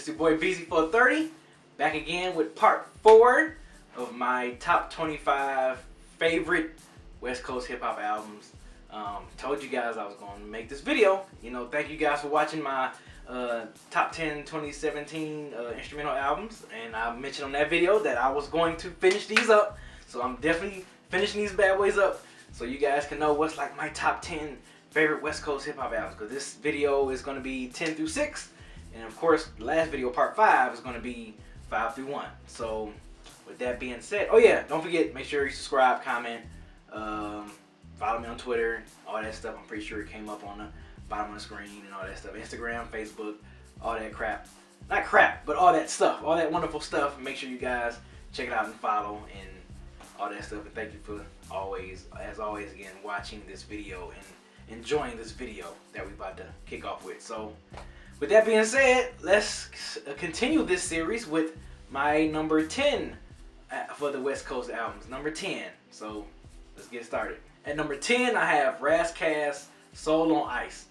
This is your boy Beezy430, back again with part 4 of my top 25 favorite West Coast hip hop albums. Told you guys I was going to make this video. Thank you guys for watching my top 10 2017 instrumental albums, and I mentioned on that video that I was going to finish these up. So I'm definitely finishing these bad boys up so you guys can know what's like my top 10 favorite West Coast hip hop albums, because this video is going to be 10 through 6. And of course, the last video, part 5, is going to be 5 through 1. So, with that being said, oh yeah, don't forget, make sure you subscribe, comment, follow me on Twitter, all that stuff. I'm pretty sure it came up on the bottom of the screen and all that stuff. Instagram, Facebook, all that crap. Not crap, but all that stuff, all that wonderful stuff. Make sure you guys check it out and follow and all that stuff. And thank you for always, as always, again, watching this video and enjoying this video that we're about to kick off with. So, with that being said, let's continue this series with my number 10 for the West Coast albums. Number 10. So let's get started. At number 10, I have Ras Kass, Soul on Ice.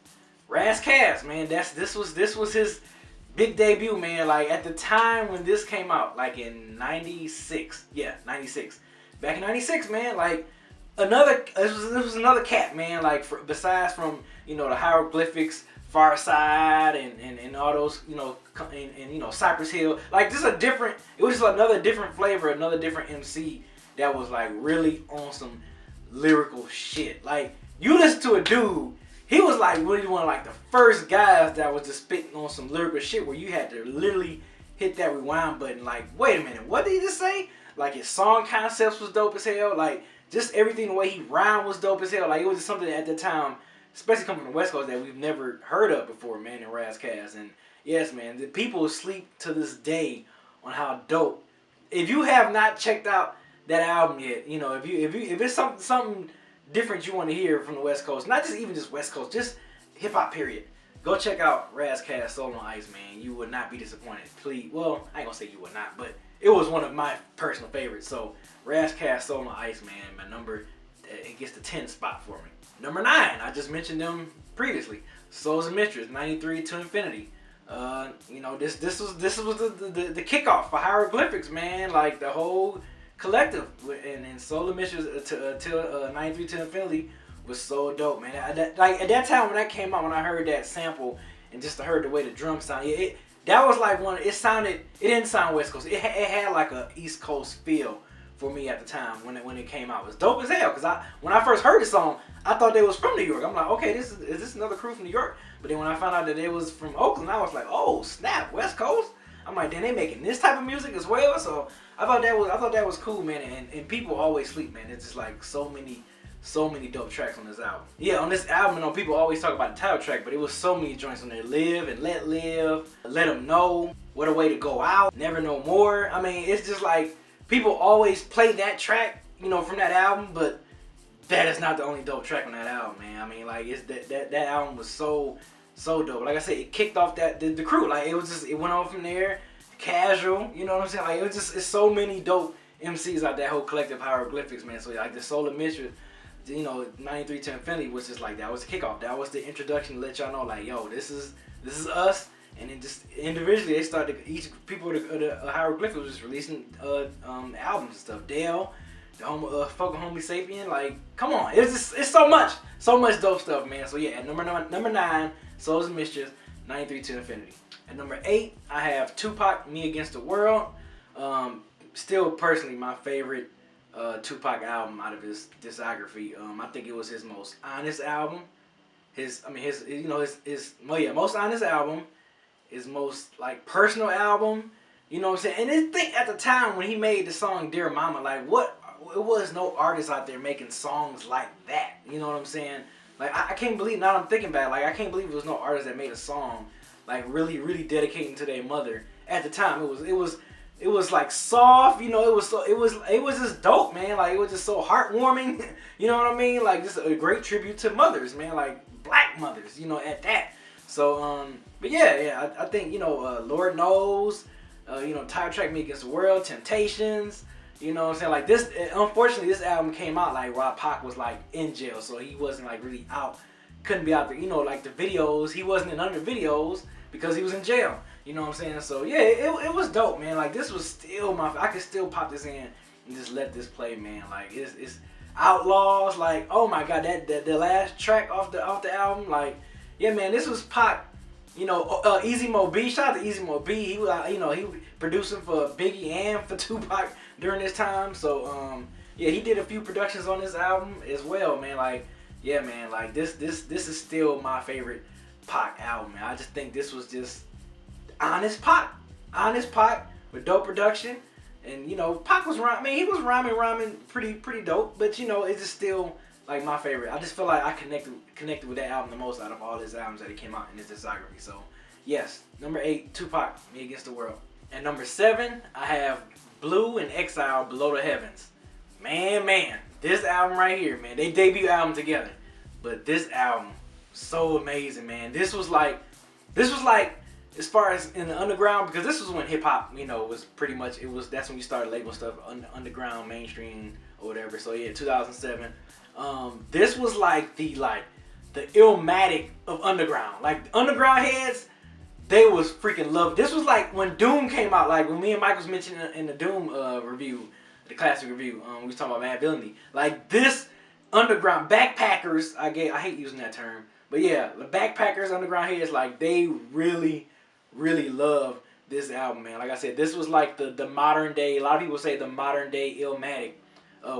Ras Kass, man, this was his big debut, man. Like at the time when this came out, like in '96, yeah, '96. Back in '96, man, like this was another cat, man. Like besides from the hieroglyphics, Far Side and all those, and Cypress Hill. Like this it was just another different flavor, another different MC that was like really on some lyrical shit. Like you listen to a dude, he was like really one of like the first guys that was just spitting on some lyrical shit where you had to literally hit that rewind button like, wait a minute, what did he just say? Like his song concepts was dope as hell. Like just everything, the way he rhymed was dope as hell. Like it was just something at the time, especially coming from the West Coast, that we've never heard of before, man, in Ras Kass. And yes, man, the people sleep to this day on how dope. If you have not checked out that album yet, if it's something different you want to hear from the West Coast, not just even just West Coast, just hip hop period, go check out Ras Kass, Soul on Ice, man. You would not be disappointed. Please, well, I ain't gonna say you would not, but it was one of my personal favorites. So Ras Kass, Soul on Ice, man, my number, it gets the 10 spot for me. Number 9, I just mentioned them previously. Souls and Mistress, 93 to Infinity. This was the kickoff for hieroglyphics, man. Like the whole collective and Souls and Mistress till 93 to Infinity was so dope, man. Like at that time when that came out, when I heard that sample and just heard the way the drums sounded, that was like it didn't sound West Coast. It had like a East Coast feel for me at the time when it came out. It was dope as hell, because when I first heard the song, I thought they was from New York. I'm like, okay, is this another crew from New York? But then when I found out that it was from Oakland, I was like, oh snap, West Coast. I'm like, then they making this type of music as well. So I thought that was cool, man. And people always sleep, man. It's just like so many dope tracks on this album. Yeah, on this album, people always talk about the title track, but it was so many joints on there. Live and Let Live, Let Them Know, What a Way to Go Out, Never No More. I mean, it's just like people always play that track, from that album, but that is not the only dope track on that album, man. I mean, like it's that album was so dope. Like I said, it kicked off the crew. Like it went on from there. Casual, you know what I'm saying? Like it's so many dope MCs out that whole collective hieroglyphics, man. So like the Soul and Mistress, 93 to Infinity was just like, that was the kickoff. That was the introduction to let y'all know, like, yo, this is us. And then just individually, they started, each people of the hieroglyphics was just releasing albums and stuff. Dale, the fucking Homie Sapien, like, come on, it's so much dope stuff, man. So yeah, at number 9, Souls and Mischief, 93 to Infinity. At number 8, I have Tupac, Me Against the World. Still personally my favorite Tupac album out of his discography. I think it was his most honest album. Most honest album. His most like personal album, you know what I'm saying? And I think at the time when he made the song Dear Mama, like it was no artist out there making songs like that. You know what I'm saying? Like I can't believe, now that I'm thinking about it, like I can't believe there was no artist that made a song like really dedicating to their mother at the time. It was like soft, it was just dope, man. Like it was just so heartwarming, you know what I mean? Like just a great tribute to mothers, man, like black mothers, at that. So but yeah, I think Lord Knows, title track Me Against the World, Temptations, you know what I'm saying? Like this, unfortunately, this album came out like while Pac was like in jail, so he wasn't like really out, couldn't be out there, like the videos, he wasn't in none of the videos because he was in jail. You know what I'm saying? So yeah, it was dope, man. Like this was still I could still pop this in and just let this play, man. Like it's Outlaws. Like, oh my god, that the last track off the album. Like, yeah, man, this was Pac. You know, Easy Mo B. Shout out to Easy Mo B. He was, you know, he was producing for Biggie and for Tupac during this time. So yeah, he did a few productions on this album as well, man. Like, yeah, man, like this is still my favorite Pac album, man. I just think this was just honest Pac with dope production. And you know, Pac was rhyming. I mean, he was rhyming pretty dope. But you know, it's just still like my favorite. I just feel like I connected with that album the most out of all his albums that he came out in his discography. So yes, number 8, Tupac, Me Against the World. And number 7, I have Blue and Exile, Below the Heavens. Man, this album right here, man. They debut album together, but this album so amazing, man. This was like as far as in the underground, because this was when hip hop, you know, was pretty much that's when you started labeling stuff underground, mainstream, or whatever. So yeah, 2007. This was like the Illmatic of underground. Like underground heads, they was freaking love. This was like when Doom came out. Like when me and Mike was mentioning in the Doom review, the classic review. We was talking about Mad Villainy. Like this underground backpackers. I hate using that term, but yeah, the backpackers, underground heads. Like they really love this album, man. Like I said, this was like the modern day. A lot of people say the modern day Illmatic.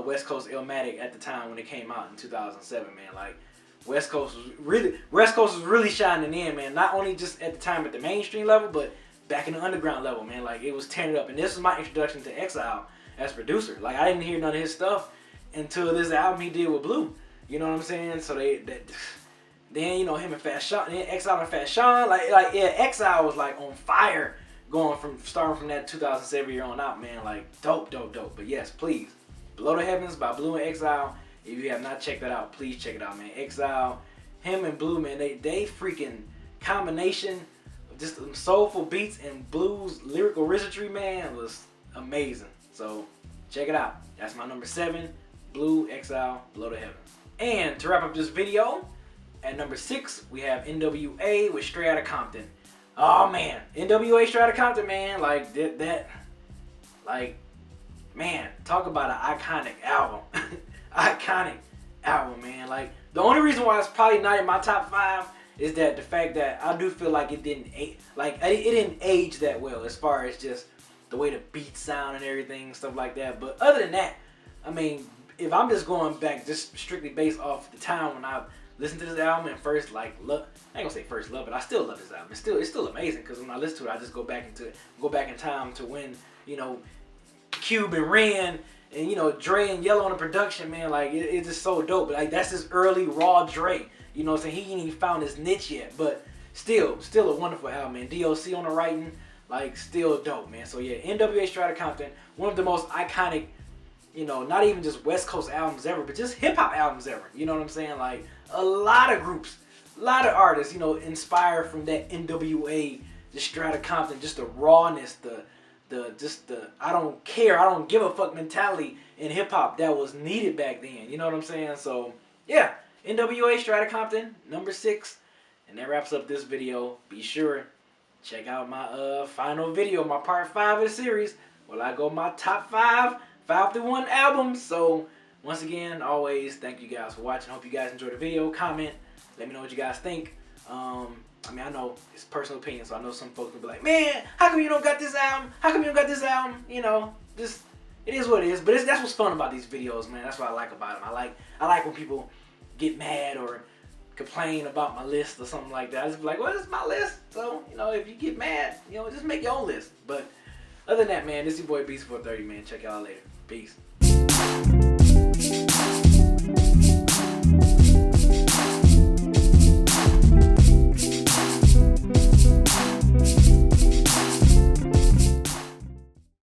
West Coast Illmatic at the time when it came out in 2007, man. Like West Coast was really shining in, man. Not only just at the time at the mainstream level, but back in the underground level, man. Like it was tearing it up. And this was my introduction to Exile as producer. Like I didn't hear none of his stuff until this album he did with Blue. You know what I'm saying? So then you know him and Fat Sean, then Exile and Fat Sean, like yeah, Exile was like on fire starting from that 2007 year on out, man. Like dope. But yes, please. Below the Heavens by Blue and Exile. If you have not checked that out, please check it out, man. Exile, him and Blue, man, they freaking combination of just some soulful beats and Blue's lyrical wizardry, man, was amazing. So check it out. That's my number 7, Blue, Exile, Below the Heavens. And to wrap up this video, at number 6, we have NWA with Straight Outta Compton. Oh man, NWA Straight Outta Compton, man, like man, talk about an iconic album. Iconic album, man. Like, the only reason why it's probably not in my top 5 is that the fact that I do feel like it didn't age that well as far as just the way the beats sound and everything, stuff like that. But other than that, I mean, if I'm just going back just strictly based off the time when I listened to this album and first I ain't gonna say first love it. I still love this album. It's still amazing because when I listen to it, I just go back in time to when, you know, Cube and Ren and, you know, Dre and Yellow on the production, man. Like it's just so dope. But like that's this early raw Dre. You know what I'm saying? He ain't even found his niche yet, but still a wonderful album, man. DOC on the writing, like still dope, man. So yeah, NWA Straight Outta Compton, one of the most iconic, you know, not even just West Coast albums ever, but just hip hop albums ever. You know what I'm saying? Like a lot of groups, a lot of artists, you know, inspired from that NWA, the Straight Outta Compton, just the rawness, the I don't care, I don't give a fuck mentality in hip hop that was needed back then. You know what I'm saying? So yeah, NWA Straight Outta Compton, number 6, and that wraps up this video. Be sure check out my final video, my part 5 of the series, where I go my top 5 through 1 albums. So once again, always thank you guys for watching. Hope you guys enjoyed the video. Comment, let me know what you guys think. I mean, I know it's personal opinion, so I know some folks will be like, man, how come you don't got this album? How come you don't got this album? You know, just, it is what it is. But that's what's fun about these videos, man. That's what I like about them. I like when people get mad or complain about my list or something like that. I just be like, well, this is my list. So, you know, if you get mad, you know, just make your own list. But other than that, man, this is your boy Beezy430, man. Check y'all later. Peace.